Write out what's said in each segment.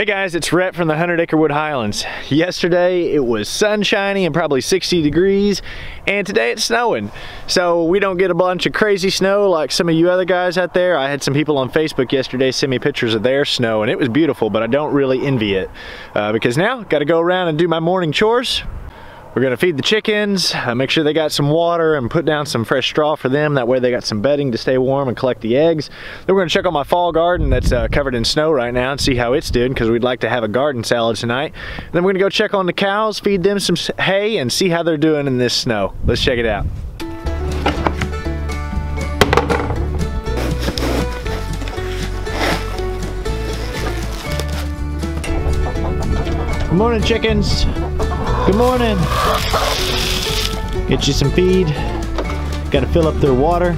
Hey guys, it's Rhett from the 100 Acre Wood Highlands. Yesterday it was sunshiny and probably 60 degrees, and today it's snowing. So we don't get a bunch of crazy snow like some of you other guys out there. I had some people on Facebook yesterday send me pictures of their snow, and it was beautiful, but I don't really envy it because now got to go around and do my morning chores. We're gonna feed the chickens, make sure they got some water and put down some fresh straw for them. That way they got some bedding to stay warm and collect the eggs. Then we're gonna check on my fall garden that's covered in snow right now and see how it's doing, because we'd like to have a garden salad tonight. Then we're gonna go check on the cows, feed them some hay, and see how they're doing in this snow. Let's check it out. Good morning, chickens. Good morning. Get you some feed. Got to fill up their water.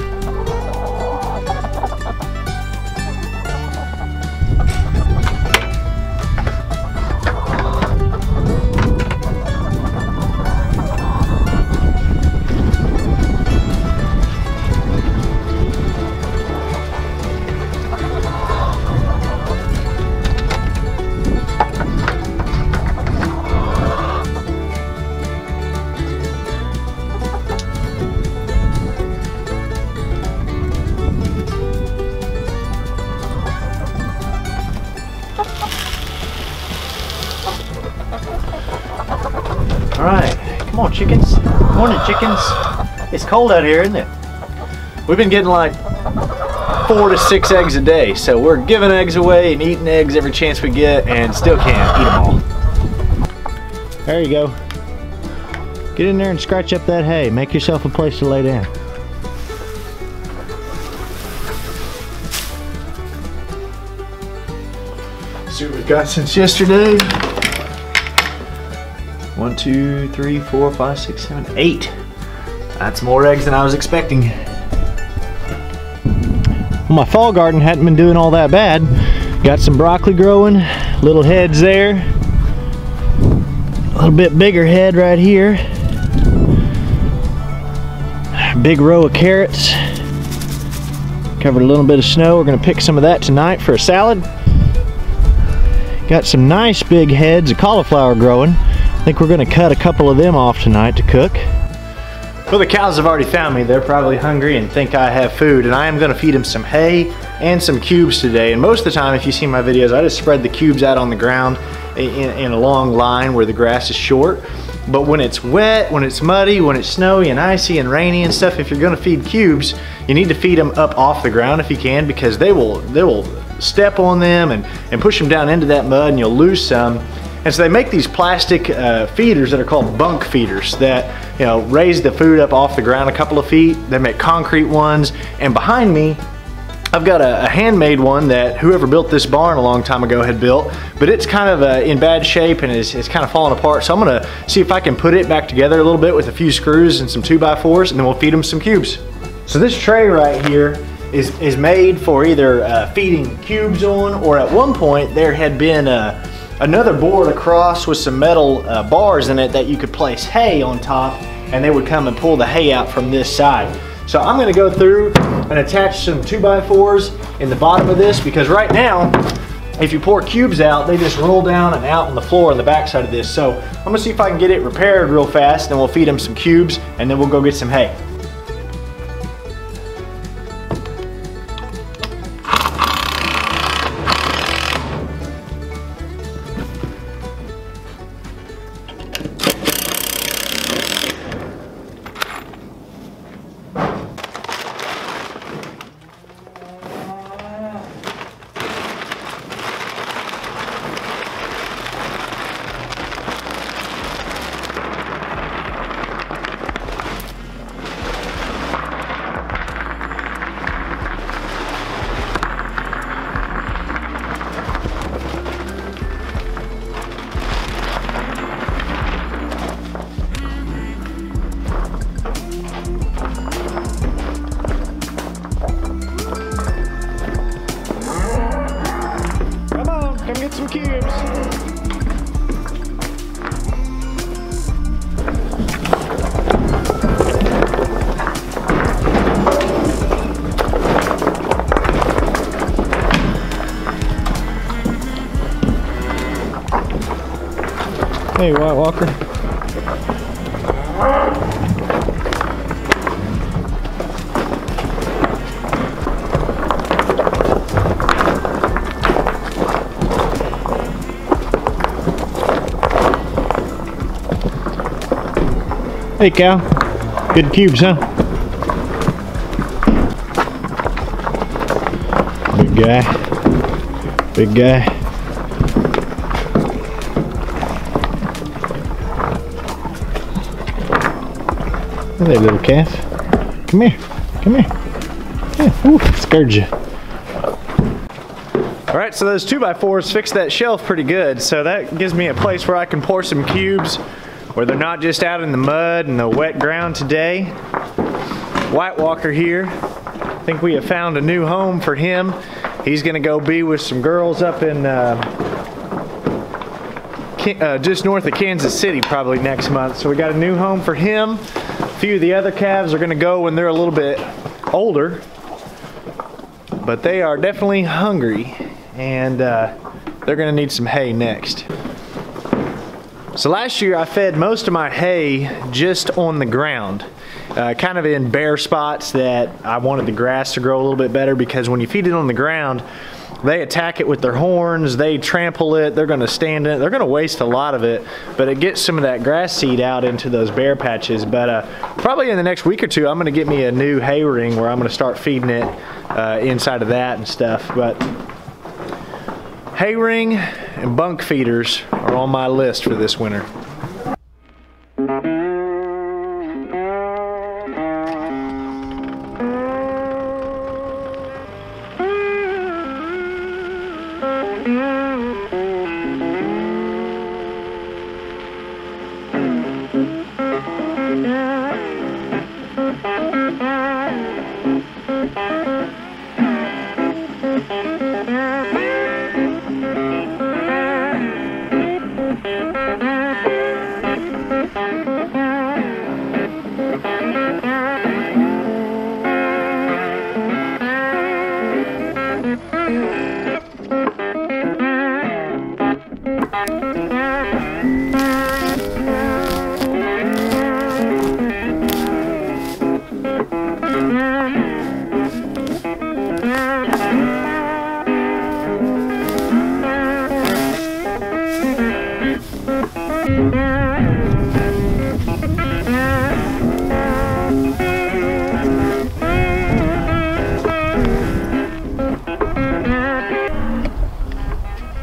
All right, come on chickens. Morning chickens. It's cold out here, isn't it? We've been getting like 4 to 6 eggs a day, so we're giving eggs away and eating eggs every chance we get and still can't eat them all. There you go. Get in there and scratch up that hay. Make yourself a place to lay down. See what we've got since yesterday. 1, 2, 3, 4, 5, 6, 7, 8. That's more eggs than I was expecting. Well, my fall garden hadn't been doing all that bad. Got some broccoli growing, little heads there. A little bit bigger head right here. Big row of carrots. Covered a little bit of snow. We're gonna pick some of that tonight for a salad. Got some nice big heads of cauliflower growing. I think we're gonna cut a couple of them off tonight to cook. Well, the cows have already found me. They're probably hungry and think I have food, and I am gonna feed them some hay and some cubes today. And most of the time, if you see my videos, I just spread the cubes out on the ground in a long line where the grass is short. But when it's wet, when it's muddy, when it's snowy and icy and rainy and stuff, if you're gonna feed cubes, you need to feed them up off the ground if you can, because they will step on them and push them down into that mud, and you'll lose some. And so they make these plastic feeders that are called bunk feeders that, you know, raise the food up off the ground a couple of feet. They make concrete ones, and behind me I've got a handmade one that whoever built this barn a long time ago had built, but it's kind of in bad shape and it's kind of falling apart. So I'm gonna see if I can put it back together a little bit with a few screws and some 2x4s, and then we'll feed them some cubes. So this tray right here is made for either feeding cubes on, or at one point there had been another board across with some metal bars in it that you could place hay on top, and they would come and pull the hay out from this side. So I'm gonna go through and attach some 2x4s in the bottom of this, because right now, if you pour cubes out, they just roll down and out on the floor on the back side of this. So I'm gonna see if I can get it repaired real fast, and we'll feed them some cubes, and then we'll go get some hay. Some cubes. Hey, White Walker. Hey, cow. Good cubes, huh? Big guy. Big guy. Hey, little calf. Come here. Come here. Yeah. Ooh, scared you. Alright, so those 2x4s fixed that shelf pretty good, so that gives me a place where I can pour some cubes where they're not just out in the mud and the wet ground today. White Walker here. I think we have found a new home for him. He's gonna go be with some girls up in just north of Kansas City probably next month. So we got a new home for him. A few of the other calves are gonna go when they're a little bit older, but they are definitely hungry, and they're gonna need some hay next. So last year I fed most of my hay just on the ground, kind of in bare spots that I wanted the grass to grow a little bit better, because when you feed it on the ground, they attack it with their horns, they trample it, they're gonna stand in it, they're gonna waste a lot of it, but it gets some of that grass seed out into those bare patches. But probably in the next week or two, I'm gonna get me a new hay ring where I'm gonna start feeding it inside of that and stuff. But hay ring and bunk feeders are on my list for this winter.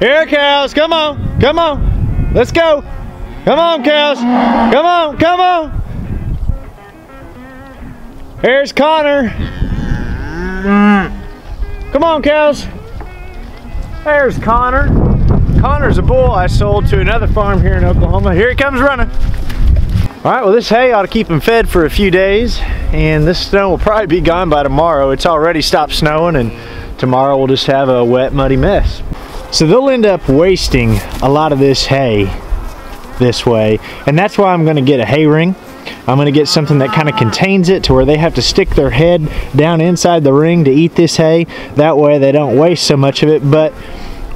Here, cows, come on, come on, let's go. Come on, cows, come on, come on. Here's Connor. Come on, cows. There's Connor. Connor's a bull I sold to another farm here in Oklahoma. Here he comes running. All right, well, this hay ought to keep him fed for a few days, and this snow will probably be gone by tomorrow. It's already stopped snowing, and tomorrow we'll just have a wet, muddy mess. So they'll end up wasting a lot of this hay this way, and that's why I'm gonna get a hay ring. I'm gonna get something that kind of contains it to where they have to stick their head down inside the ring to eat this hay. That way they don't waste so much of it. But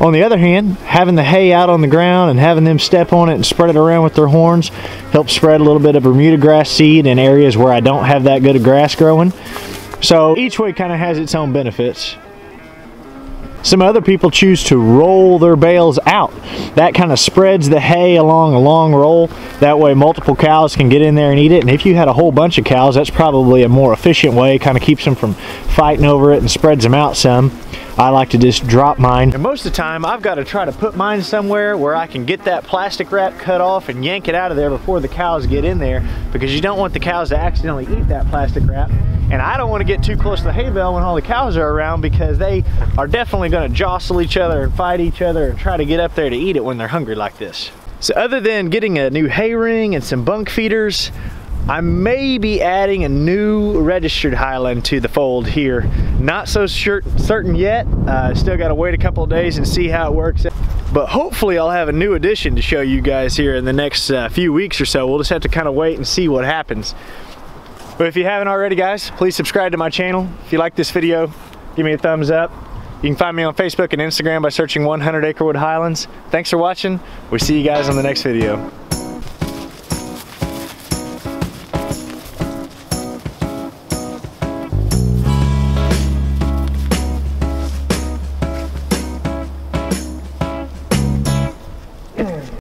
on the other hand, having the hay out on the ground and having them step on it and spread it around with their horns helps spread a little bit of Bermuda grass seed in areas where I don't have that good of grass growing. So each way kind of has its own benefits. Some other people choose to roll their bales out. That kind of spreads the hay along a long roll. That way multiple cows can get in there and eat it. And if you had a whole bunch of cows, that's probably a more efficient way. Kind of keeps them from fighting over it and spreads them out some. I like to just drop mine. And most of the time, I've got to try to put mine somewhere where I can get that plastic wrap cut off and yank it out of there before the cows get in there, because you don't want the cows to accidentally eat that plastic wrap. And I don't want to get too close to the hay bale when all the cows are around, because they are definitely going to jostle each other and fight each other and try to get up there to eat it when they're hungry like this. So other than getting a new hay ring and some bunk feeders, I may be adding a new registered Highland to the fold here. Not so certain yet. Still got to wait a couple of days and see how it works. But hopefully I'll have a new addition to show you guys here in the next few weeks or so. We'll just have to kind of wait and see what happens. But if you haven't already, guys, please subscribe to my channel. If you like this video, give me a thumbs up. You can find me on Facebook and Instagram by searching 100 Acrewood Highlands. Thanks for watching. We'll see you guys on the next video.